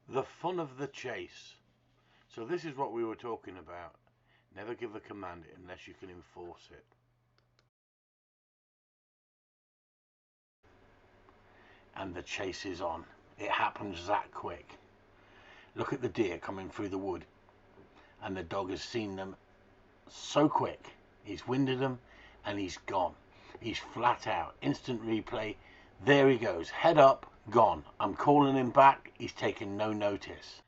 The fun of the chase. So this is what we were talking about. Never give a command unless you can enforce it. And the chase is on. It happens that quick. Look at the deer coming through the wood. And the dog has seen them so quick. He's winded them and he's gone. He's flat out. Instant replay. There he goes. Head up, gone. I'm calling him back. He's taken no notice.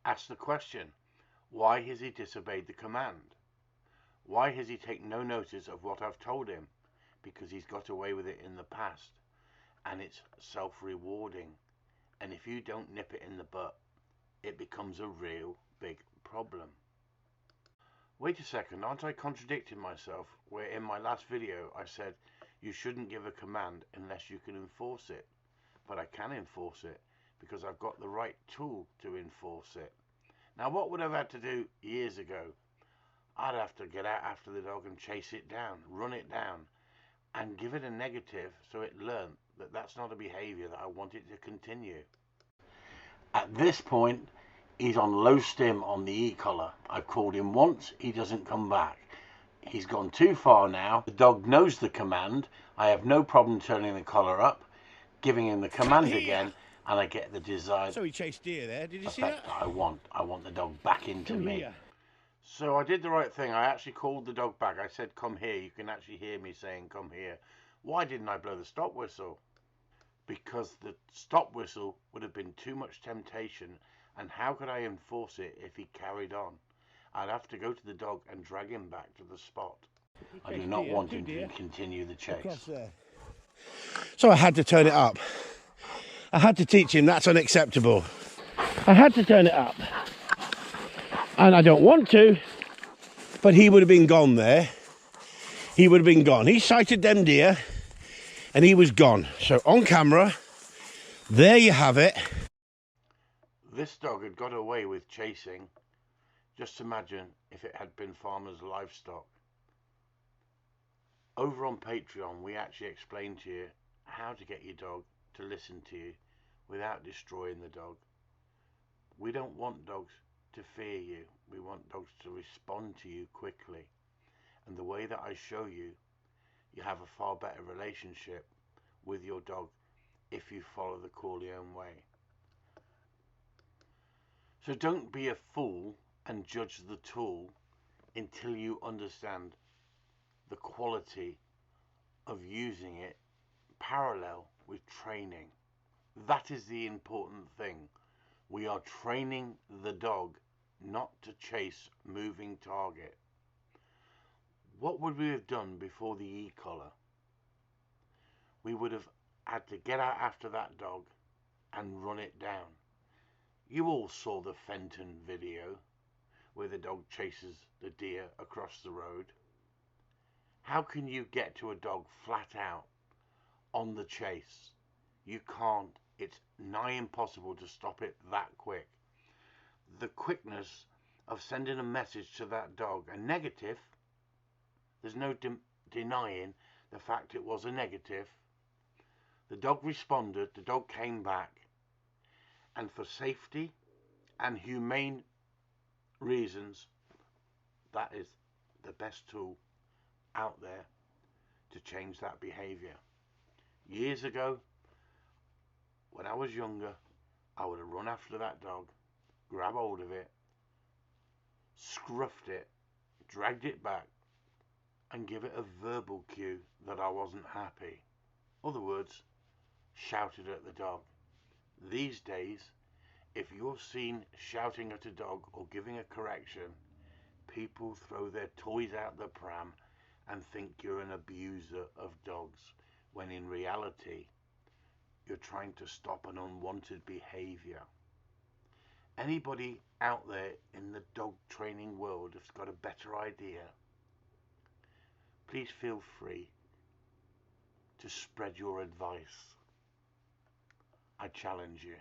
Ask the question. Why has he disobeyed the command? Why has he taken no notice of what I've told him? Because he's got away with it in the past. And it's self-rewarding. And if you don't nip it in the butt, it becomes a real big problem. Wait a second, aren't I contradicting myself? Where in my last video I said you shouldn't give a command unless you can enforce it. But I can enforce it because I've got the right tool to enforce it. Now what would I have had to do years ago? I'd have to get out after the dog and chase it down, run it down, and give it a negative so it learned that that's not a behavior that I want it to continue. At this point, he's on low stim on the e-collar. I've called him once, he doesn't come back. He's gone too far now. The dog knows the command. I have no problem turning the collar up, giving him the command again, and I get the desired So he chased deer there, did you see effect that? I want. I want the dog back into Come me. here. So I did the right thing. I actually called the dog back. I said, come here. You can actually hear me saying, come here. Why didn't I blow the stop whistle? Because the stop whistle would have been too much temptation, and how could I enforce it if he carried on? I'd have to go to the dog and drag him back to the spot. I do not want him to continue the chase. So I had to turn it up. I had to teach him that's unacceptable. I had to turn it up. And I don't want to, but he would have been gone there. He would have been gone. He sighted them deer and he was gone. So on camera, there you have it. This dog had got away with chasing. Just imagine if it had been farmers' livestock. Over on Patreon, we actually explain to you how to get your dog to listen to you without destroying the dog. We don't want dogs to fear you. We want dogs to respond to you quickly. And the way that I show you, you have a far better relationship with your dog if you follow the Corleone way. So don't be a fool and judge the tool until you understand the quality of using it parallel with training. That is the important thing. We are training the dog not to chase moving target. What would we have done before the e-collar? We would have had to get out after that dog and run it down. You all saw the Fenton video where the dog chases the deer across the road. How can you get to a dog flat out on the chase? You can't. It's nigh impossible to stop it that quick. The quickness of sending a message to that dog, a negative, there's no denying the fact it was a negative. The dog responded, the dog came back, and for safety and humane reasons, that is the best tool out there to change that behavior. Years ago, when I was younger, I would have run after that dog, grab hold of it, scruffed it, dragged it back, and give it a verbal cue that I wasn't happy. Other words, shouted at the dog. These days, if you're seen shouting at a dog or giving a correction, people throw their toys out the pram and think you're an abuser of dogs, when in reality, you're trying to stop an unwanted behavior. Anybody out there in the dog training world has got a better idea, please feel free to spread your advice. I challenge you.